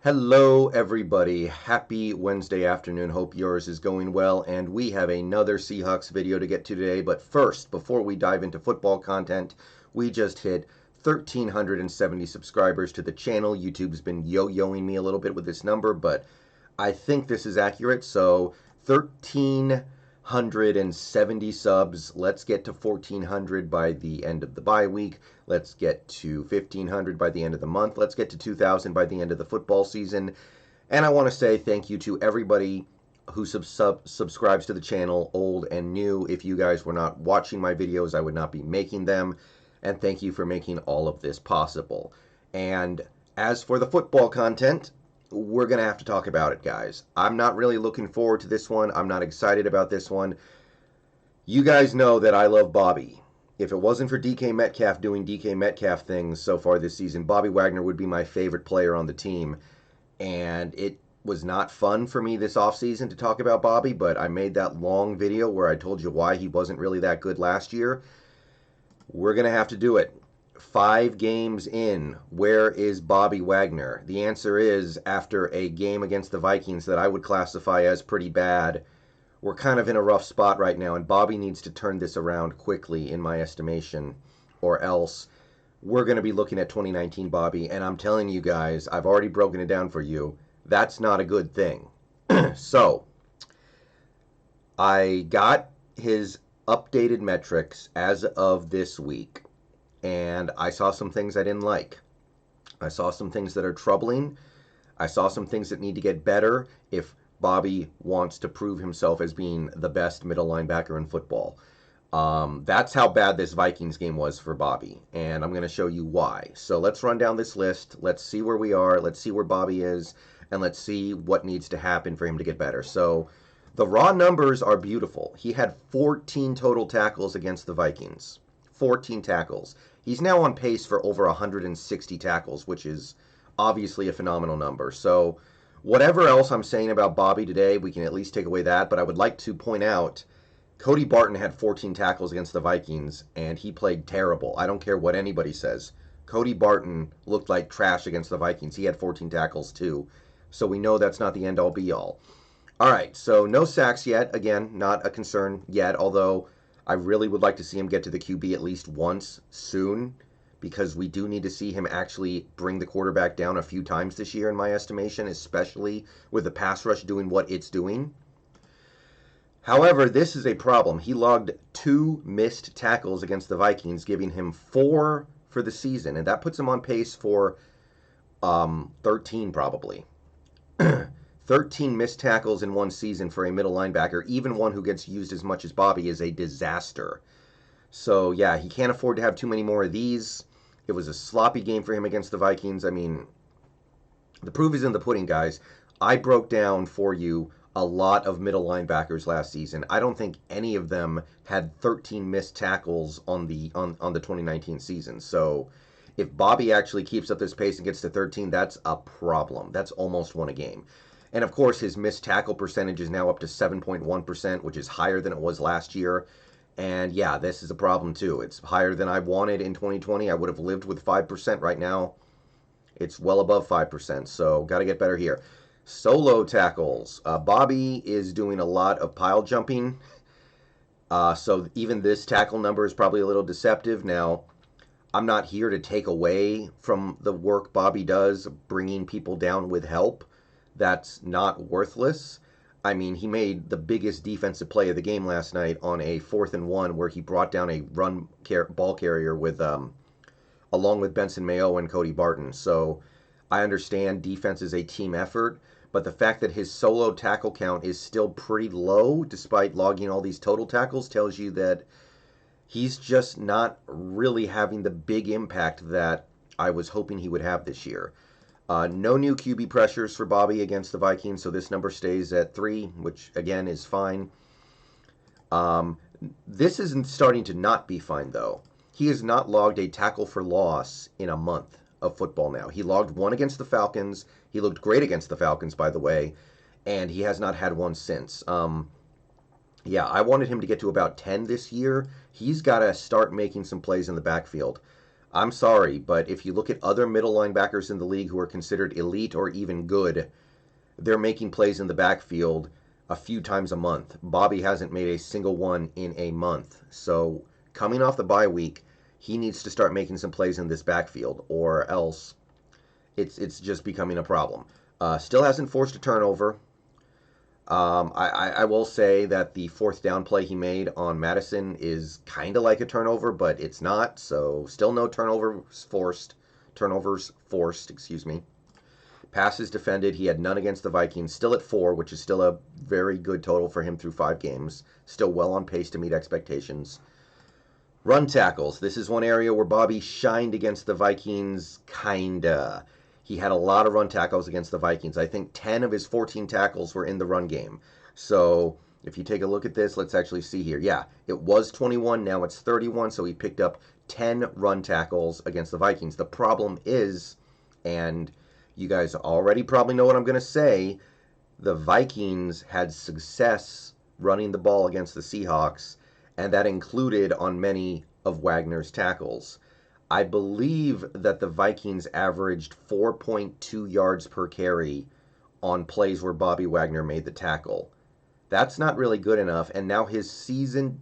Hello, everybody. Happy Wednesday afternoon. Hope yours is going well. And we have another Seahawks video to get to today. But first, before we dive into football content, we just hit 1,370 subscribers to the channel. YouTube's been yo-yoing me a little bit with this number, but I think this is accurate. So 1,370 subs. Let's get to 1,400 by the end of the bye week. Let's get to 1,500 by the end of the month. Let's get to 2,000 by the end of the football season. And I want to say thank you to everybody who subscribes to the channel, old and new. If you guys were not watching my videos, I would not be making them. And thank you for making all of this possible. And as for the football content, we're going to have to talk about it, guys. I'm not really looking forward to this one. I'm not excited about this one. You guys know that I love Bobby. If it wasn't for DK Metcalf doing DK Metcalf things so far this season, Bobby Wagner would be my favorite player on the team. And it was not fun for me this offseason to talk about Bobby, but I made that long video where I told you why he wasn't really that good last year. We're going to have to do it. 5 games in, where is Bobby Wagner? The answer is, after a game against the Vikings that I would classify as pretty bad, we're kind of in a rough spot right now, and Bobby needs to turn this around quickly, in my estimation, or else we're going to be looking at 2019 Bobby, and I'm telling you guys, I've already broken it down for you, that's not a good thing. So, I got his updated metrics as of this week, and I saw some things I didn't like. I saw some things that are troubling. I saw some things that need to get better if Bobby wants to prove himself as being the best middle linebacker in football. That's how bad this Vikings game was for Bobby, and I'm going to show you why. So let's run down this list. Let's see where we are. Let's see where Bobby is, and let's see what needs to happen for him to get better. So the raw numbers are beautiful. He had 14 total tackles against the Vikings. 14 tackles. He's now on pace for over 160 tackles, which is obviously a phenomenal number. So whatever else I'm saying about Bobby today, we can at least take away that. But I would like to point out, Cody Barton had 14 tackles against the Vikings, and he played terrible. I don't care what anybody says. Cody Barton looked like trash against the Vikings. He had 14 tackles too. So we know that's not the end-all be-all. All right, so no sacks yet. Again, not a concern yet, although I really would like to see him get to the QB at least once soon, because we do need to see him actually bring the quarterback down a few times this year, in my estimation, especially with the pass rush doing what it's doing. However, this is a problem. He logged 2 missed tackles against the Vikings, giving him 4 for the season, and that puts him on pace for 13 probably. 13 missed tackles in one season for a middle linebacker, even one who gets used as much as Bobby, is a disaster. So, yeah, he can't afford to have too many more of these. It was a sloppy game for him against the Vikings. I mean, the proof is in the pudding, guys. I broke down for you a lot of middle linebackers last season. I don't think any of them had 13 missed tackles on the 2019 season. So, if Bobby actually keeps up this pace and gets to 13, that's a problem. That's almost one a game. And of course, his missed tackle percentage is now up to 7.1%, which is higher than it was last year. And yeah, this is a problem too. It's higher than I wanted in 2020. I would have lived with 5% right now. It's well above 5%, so got to get better here. Solo tackles. Bobby is doing a lot of pile jumping. So even this tackle number is probably a little deceptive. Now, I'm not here to take away from the work Bobby does, bringing people down with help. That's not worthless. I mean, he made the biggest defensive play of the game last night on a 4th and 1 where he brought down a ball carrier with along with Benson Mayo and Cody Barton. So I understand defense is a team effort, but the fact that his solo tackle count is still pretty low despite logging all these total tackles tells you that he's just not really having the big impact that I was hoping he would have this year. No new QB pressures for Bobby against the Vikings, so this number stays at 3, which, again, is fine. This isn't starting to not be fine, though. He has not logged a tackle for loss in a month of football now. He logged 1 against the Falcons. He looked great against the Falcons, by the way, and he has not had one since. Yeah, I wanted him to get to about 10 this year. He's got to start making some plays in the backfield. I'm sorry, but if you look at other middle linebackers in the league who are considered elite or even good, they're making plays in the backfield a few times a month. Bobby hasn't made a single one in a month. So coming off the bye week, he needs to start making some plays in this backfield, or else it's just becoming a problem. Still hasn't forced a turnover. I will say that the fourth down play he made on Madison is kind of like a turnover, but it's not. So still no turnovers forced. Turnovers forced, excuse me. Passes defended, he had none against the Vikings. Still at 4, which is still a very good total for him through 5 games. Still well on pace to meet expectations. Run tackles. This is one area where Bobby shined against the Vikings, kinda. He had a lot of run tackles against the Vikings. I think 10 of his 14 tackles were in the run game. So if you take a look at this, let's actually see here. Yeah, it was 21, now it's 31, so he picked up 10 run tackles against the Vikings. The problem is, and you guys already probably know what I'm going to say, the Vikings had success running the ball against the Seahawks, and that included on many of Wagner's tackles. I believe that the Vikings averaged 4.2 yards per carry on plays where Bobby Wagner made the tackle. That's not really good enough, and now his season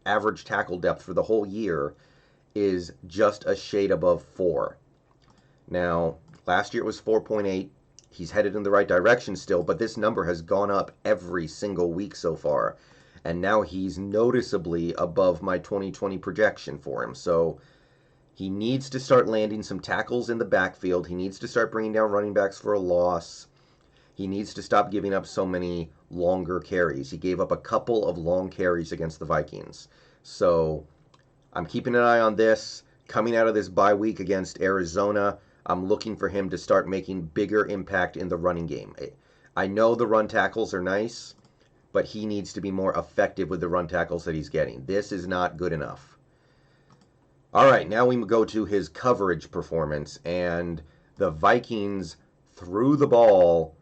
average tackle depth for the whole year is just a shade above 4. Now, last year it was 4.8. He's headed in the right direction still, but this number has gone up every single week so far, and now he's noticeably above my 2020 projection for him. So he needs to start landing some tackles in the backfield. He needs to start bringing down running backs for a loss. He needs to stop giving up so many longer carries. He gave up a couple of long carries against the Vikings. So I'm keeping an eye on this. Coming out of this bye week against Arizona, I'm looking for him to start making bigger impact in the running game. I know the run tackles are nice, but he needs to be more effective with the run tackles that he's getting. This is not good enough. All right, now we go to his coverage performance, and the Vikings threw the ball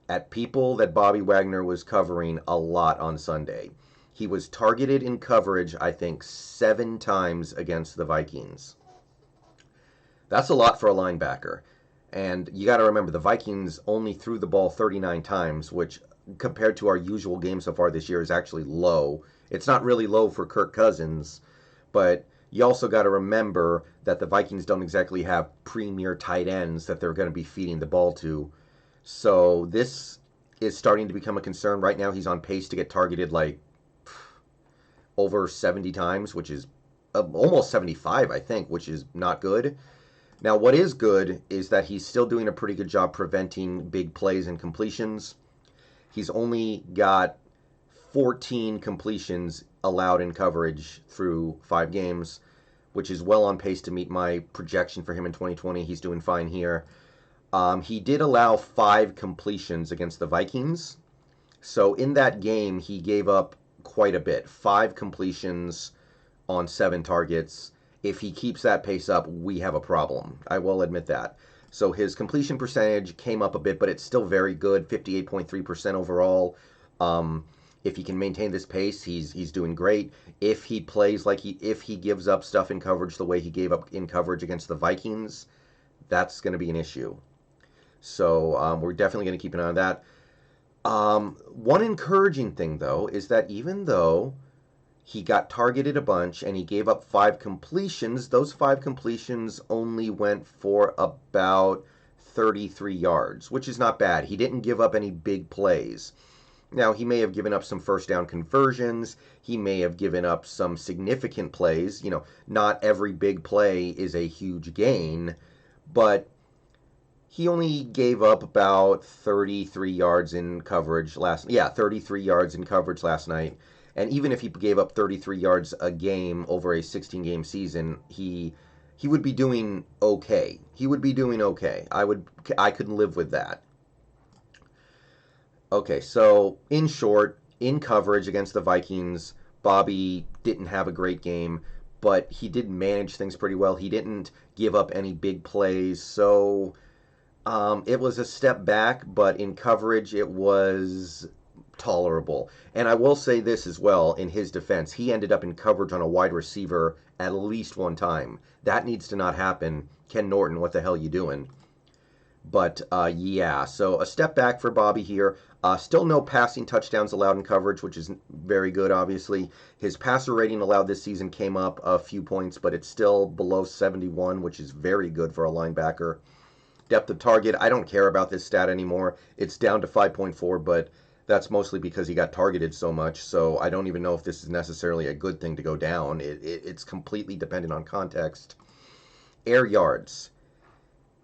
at people that Bobby Wagner was covering a lot on Sunday. He was targeted in coverage, I think, 7 times against the Vikings. That's a lot for a linebacker. And you got to remember, the Vikings only threw the ball 39 times, which compared to our usual game so far this year is actually low. It's not really low for Kirk Cousins, but you also got to remember that the Vikings don't exactly have premier tight ends that they're going to be feeding the ball to. So this is starting to become a concern. Right now he's on pace to get targeted like over 70 times, which is almost 75, I think, which is not good. Now, what is good is that he's still doing a pretty good job preventing big plays and completions. He's only got 14 completions allowed in coverage through 5 games, which is well on pace to meet my projection for him in 2020. He's doing fine here. He did allow 5 completions against the Vikings. So in that game, he gave up quite a bit. 5 completions on 7 targets. If he keeps that pace up, we have a problem. I will admit that. So his completion percentage came up a bit, but it's still very good, 58.3% overall. If he can maintain this pace, he's doing great. If he plays like if he gives up stuff in coverage the way he gave up in coverage against the Vikings, that's going to be an issue. So we're definitely going to keep an eye on that. One encouraging thing, though, is that even though he got targeted a bunch and he gave up 5 completions, those 5 completions only went for about 33 yards, which is not bad. He didn't give up any big plays. Now, he may have given up some first down conversions. He may have given up some significant plays. You know, not every big play is a huge gain, but he only gave up about 33 yards in coverage 33 yards in coverage last night. And even if he gave up 33 yards a game over a 16-game season, he would be doing okay. He would be doing okay. I could live with that. Okay, so in short, in coverage against the Vikings, Bobby didn't have a great game, but he did manage things pretty well. He didn't give up any big plays, so it was a step back, but in coverage it was tolerable. And I will say this as well, in his defense, he ended up in coverage on a wide receiver at least one time. That needs to not happen. Ken Norton, what the hell you doing? But yeah, so a step back for Bobby here. Still no passing touchdowns allowed in coverage, which is very good, obviously. His passer rating allowed this season came up a few points, but it's still below 71, which is very good for a linebacker. Depth of target, I don't care about this stat anymore. It's down to 5.4, but that's mostly because he got targeted so much, so I don't even know if this is necessarily a good thing to go down. It's completely dependent on context. Air yards.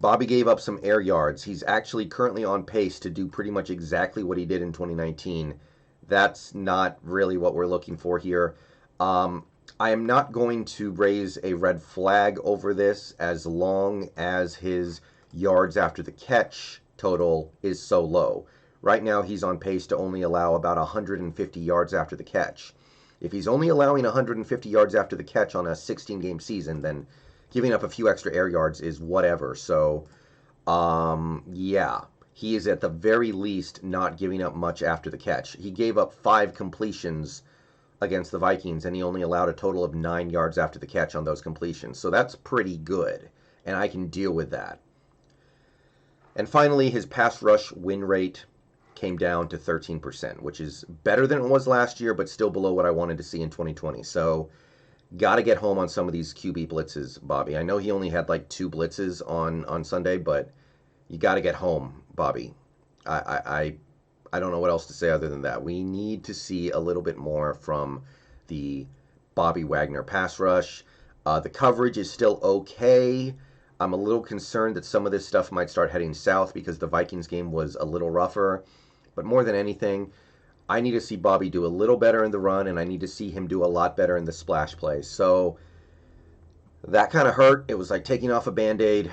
Bobby gave up some air yards. He's actually currently on pace to do pretty much exactly what he did in 2019. That's not really what we're looking for here. I am not going to raise a red flag over this as long as his yards after the catch total is so low. Right now, he's on pace to only allow about 150 yards after the catch. If he's only allowing 150 yards after the catch on a 16-game season, then giving up a few extra air yards is whatever. So, yeah, he is at the very least not giving up much after the catch. He gave up 5 completions against the Vikings, and he only allowed a total of 9 yards after the catch on those completions. So that's pretty good, and I can deal with that. And finally, his pass rush win rate came down to 13%, which is better than it was last year, but still below what I wanted to see in 2020. So, got to get home on some of these QB blitzes, Bobby. I know he only had like 2 blitzes on Sunday, but you got to get home, Bobby. I don't know what else to say other than that. We need to see a little bit more from the Bobby Wagner pass rush. The coverage is still okay. I'm a little concerned that some of this stuff might start heading south because the Vikings game was a little rougher. But more than anything, I need to see Bobby do a little better in the run, and I need to see him do a lot better in the splash plays. So that kind of hurt. It was like taking off a Band-Aid.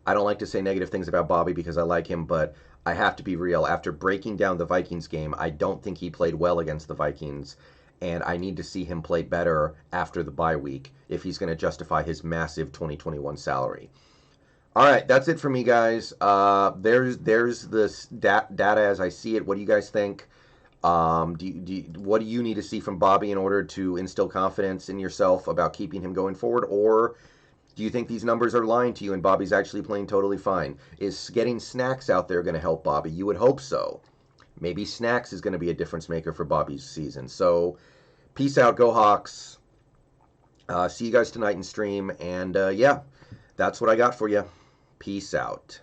I don't like to say negative things about Bobby because I like him, but I have to be real. After breaking down the Vikings game, I don't think he played well against the Vikings, and I need to see him play better after the bye week if he's going to justify his massive 2021 salary. All right, that's it for me, guys. There's the data as I see it. What do you guys think? What do you need to see from Bobby in order to instill confidence in yourself about keeping him going forward? Or do you think these numbers are lying to you and Bobby's actually playing totally fine? Is getting Snacks out there going to help Bobby? You would hope so. Maybe Snacks is going to be a difference maker for Bobby's season. So, peace out, go Hawks. See you guys tonight in stream. And yeah, that's what I got for you. Peace out.